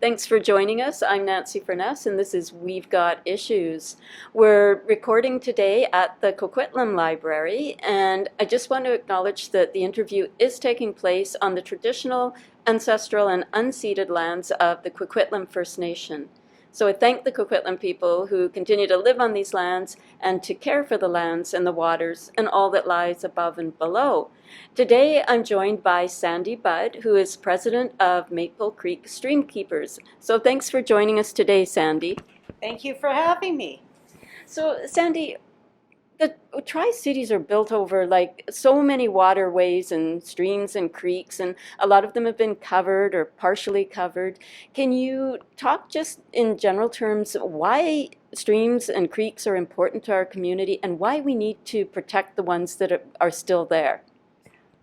Thanks for joining us. I'm Nancy Furness, and this is We've Got Issues. We're recording today at the Coquitlam Library, and I just want to acknowledge that the interview is taking place on the traditional, ancestral, and unceded lands of the Coquitlam First Nation. So I thank the Coquitlam people who continue to live on these lands and to care for the lands and the waters and all that lies above and below. Today I'm joined by Sandy Budd, who is president of Maple Creek Stream Keepers. So thanks for joining us today, Sandy. Thank you for having me. So Sandy, the Tri-Cities are built over like so many waterways and streams and creeks, and a lot of them have been covered or partially covered. Can you talk just in general terms why streams and creeks are important to our community and why we need to protect the ones that are still there?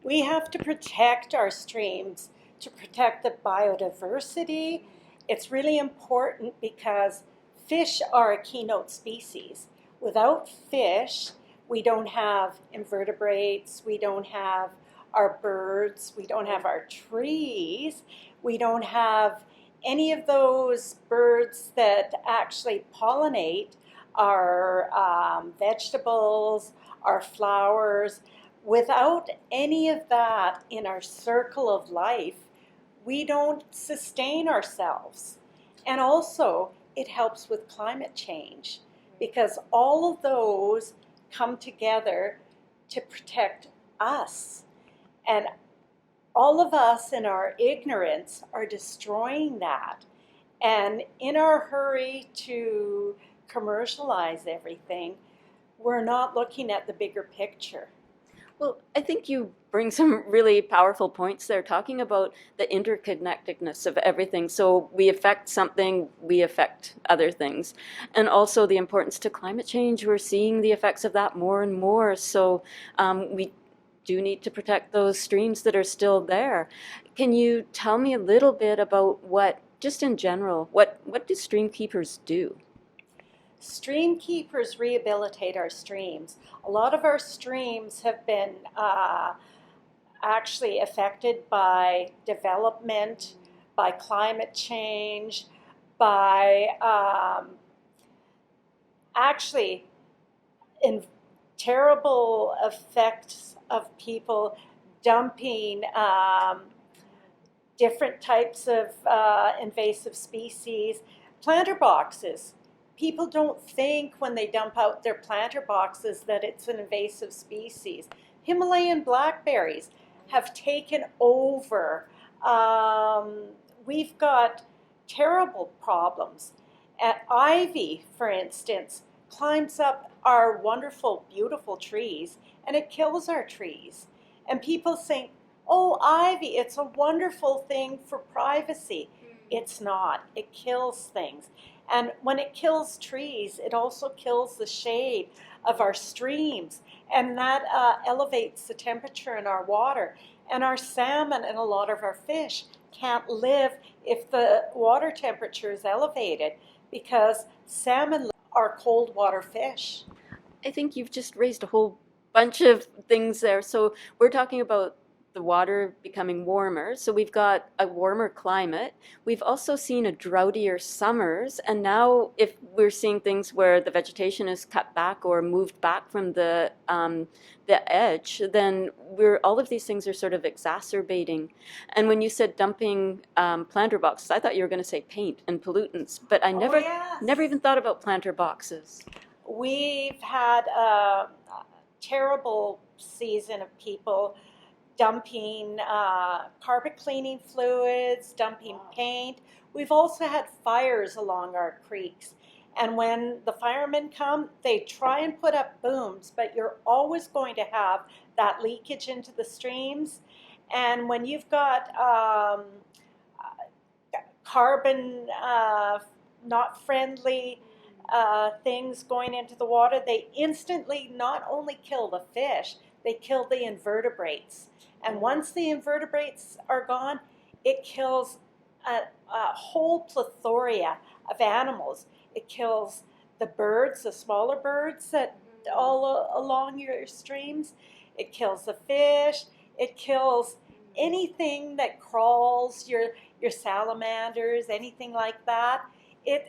We have to protect our streams to protect the biodiversity. It's really important because fish are a keynote species. Without fish, we don't have invertebrates, we don't have our birds, we don't have our trees, we don't have any of those birds that actually pollinate our vegetables, our flowers. Without any of that in our circle of life, we don't sustain ourselves. And also, it helps with climate change because all of those come together to protect us. And all of us in our ignorance are destroying that. And in our hurry to commercialize everything, we're not looking at the bigger picture. Well, I think you bring some really powerful points there, talking about the interconnectedness of everything. So we affect something, we affect other things. And also the importance to climate change. We're seeing the effects of that more and more. So we do need to protect those streams that are still there. Can you tell me a little bit about what, just in general, what do stream keepers do? Stream keepers rehabilitate our streams. A lot of our streams have been actually affected by development, by climate change, by actually in terrible effects of people dumping different types of invasive species, planter boxes. People don't think when they dump out their planter boxes that it's an invasive species. Himalayan blackberries have taken over. We've got terrible problems. Ivy, for instance, climbs up our wonderful, beautiful trees, and it kills our trees. And people think, oh, ivy, it's a wonderful thing for privacy. It's not. It kills things. And when it kills trees, it also kills the shade of our streams, and that elevates the temperature in our water. And our salmon and a lot of our fish can't live if the water temperature is elevated because salmon are cold water fish. I think you've just raised a whole bunch of things there. So we're talking about the water becoming warmer. So we've got a warmer climate. We've also seen a droughtier summers. And now if we're seeing things where the vegetation is cut back or moved back from the edge, then all of these things are sort of exacerbating. And when you said dumping planter boxes, I thought you were going to say paint and pollutants, but I never even thought about planter boxes. We've had a terrible season of people dumping carpet cleaning fluids, dumping paint. We've also had fires along our creeks. And when the firemen come, they try and put up booms, but you're always going to have that leakage into the streams. And when you've got carbon not friendly things going into the water, they instantly not only kill the fish, they kill the invertebrates. And once the invertebrates are gone, it kills a whole plethora of animals. It kills the birds, the smaller birds that along your streams. It kills the fish. It kills anything that crawls, your salamanders, anything like that.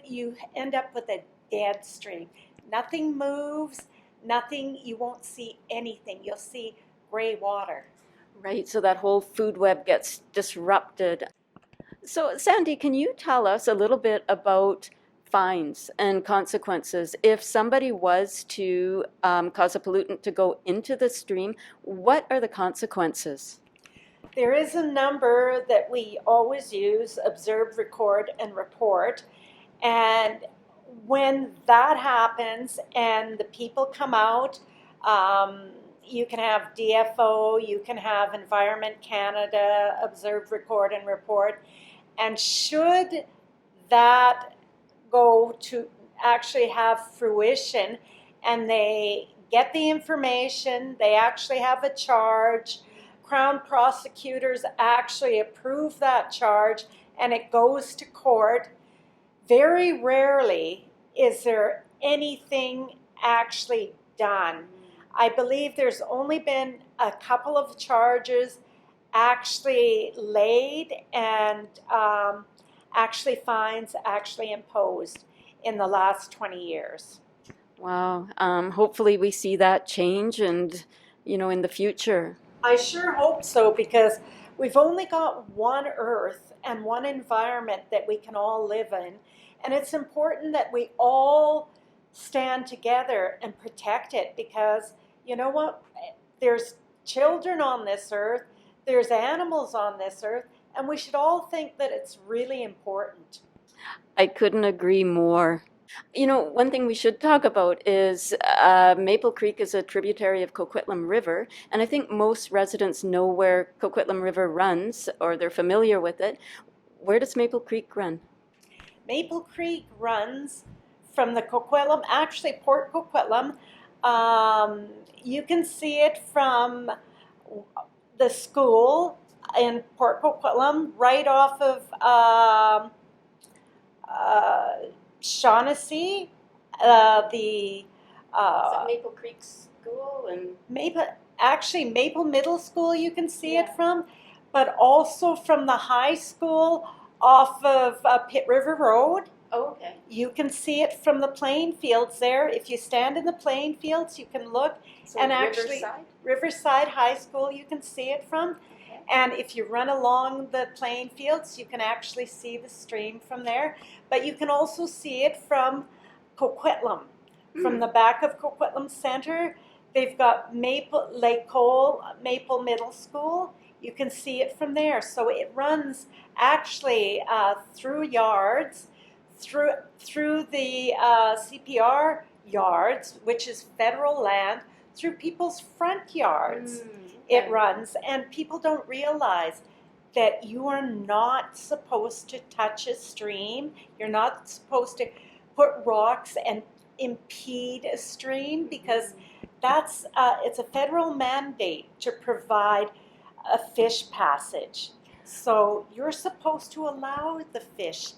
You end up with a dead stream. Nothing moves, nothing, you won't see anything. You'll see gray water. Right, so that whole food web gets disrupted. So, Sandy, can you tell us a little bit about fines and consequences? If somebody was to cause a pollutant to go into the stream, what are the consequences? There is a number that we always use: observe, record, and report. And when that happens and the people come out, you can have DFO, you can have Environment Canada, observe, record, and report. And should that go to actually have fruition and they get the information, they actually have a charge, Crown prosecutors actually approve that charge, and it goes to court, very rarely is there anything actually done. I believe there's only been a couple of charges actually laid and actually fines actually imposed in the last 20 years. Wow. Hopefully we see that change and, in the future. I sure hope so, because we've only got one Earth and one environment that we can all live in. And it's important that we all stand together and protect it, because you know what? There's children on this Earth, there's animals on this Earth, and we should all think that it's really important. I couldn't agree more. One thing we should talk about is Maple Creek is a tributary of Coquitlam River, and I think most residents know where Coquitlam River runs, or they're familiar with it. Where does Maple Creek run? Maple Creek runs from the Coquitlam, actually Port Coquitlam. You can see it from the school in Port Coquitlam, right off of Shaughnessy, Is it Maple Creek School and Maple Middle School you can see it from, but also from the high school off of Pitt River Road. Oh, okay. You can see it from the playing fields there. If you stand in the playing fields, you can look. So and actually, Riverside High School, you can see it from. Okay. And if you run along the playing fields, you can actually see the stream from there. But you can also see it from Coquitlam, from the back of Coquitlam Center. They've got Lake Cole, Maple Middle School. You can see it from there. So it runs actually through yards, through the CPR yards, which is federal land, through people's front yards. It runs, and people don't realize that you are not supposed to touch a stream. You're not supposed to put rocks and impede a stream, because that's it's a federal mandate to provide a fish passage. So you're supposed to allow the fish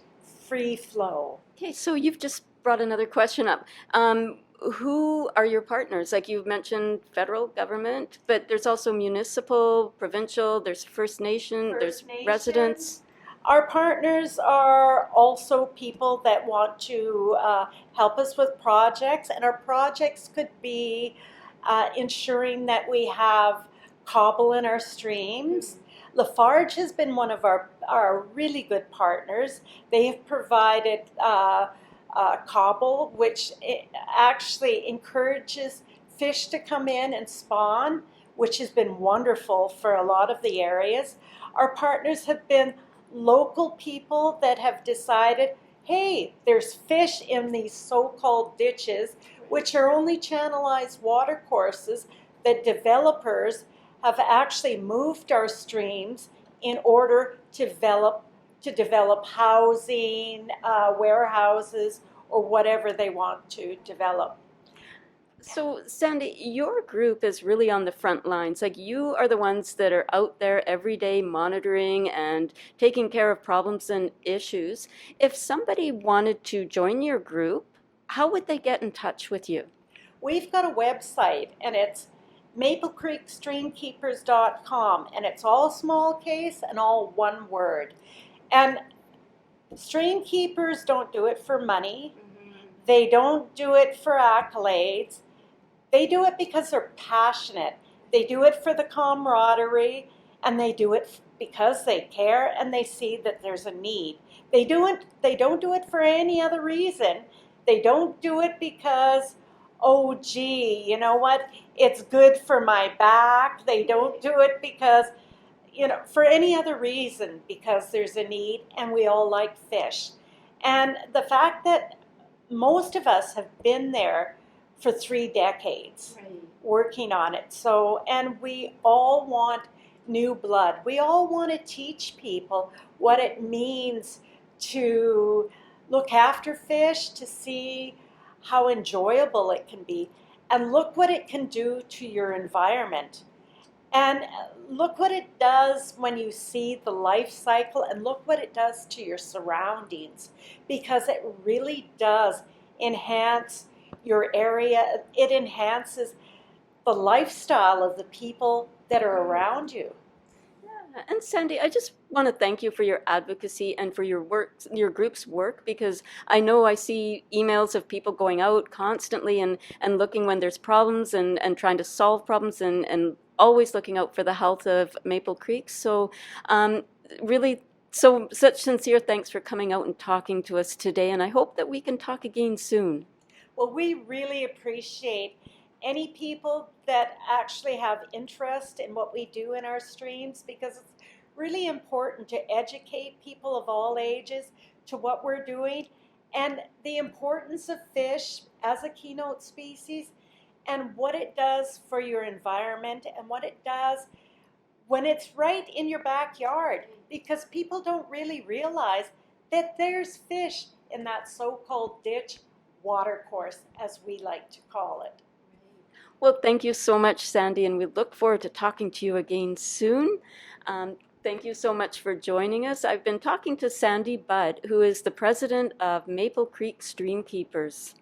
free flow. Okay, so you've just brought another question up. Who are your partners? Like you've mentioned federal government, but there's also municipal, provincial, there's First Nation, there's residents. Our partners are also people that want to help us with projects, and our projects could be ensuring that we have cobble in our streams. Lafarge has been one of our really good partners. They have provided cobble, which actually encourages fish to come in and spawn, which has been wonderful for a lot of the areas. Our partners have been local people that have decided, hey, there's fish in these so-called ditches, which are only channelized watercourses that developers have actually moved our streams in order to develop housing, warehouses, or whatever they want to develop. So, Sandy, your group is really on the front lines. Like, you are the ones that are out there every day monitoring and taking care of problems and issues. If somebody wanted to join your group, how would they get in touch with you? we've got a website, and it's maplecreekstreamkeepers.com, and it's all small case and all one word. And stream keepers don't do it for money. They don't do it for accolades. They do it because they're passionate. They do it for the camaraderie, and they do it because they care and they see that there's a need. They don't do it for any other reason. They don't do it because, oh gee, you know what, it's good for my back. They don't do it because, for any other reason, because there's a need and we all like fish. And the fact that most of us have been there for 3 decades, right, working on it. So, and we all want new blood. We all want to teach people what it means to look after fish, to see how enjoyable it can be, and look what it can do to your environment. And look what it does when you see the life cycle, and look what it does to your surroundings, because it really does enhance your area. It enhances the lifestyle of the people that are around you. Yeah, and Sandy, I just want to thank you for your advocacy and for your work, your group's work, because I know I see emails of people going out constantly and looking when there's problems and trying to solve problems and always looking out for the health of Maple Creek. So really, such sincere thanks for coming out and talking to us today, and I hope that we can talk again soon. Well, we really appreciate any people that actually have interest in what we do in our streams, because it's really important to educate people of all ages to what we're doing and the importance of fish as a keynote species and what it does for your environment and what it does when it's right in your backyard, because people don't really realize that there's fish in that so-called ditch watercourse, as we like to call it. Well, thank you so much, Sandy, and we look forward to talking to you again soon. Thank you so much for joining us. I've been talking to Sandy Budd, who is the president of Maple Creek Stream Keepers.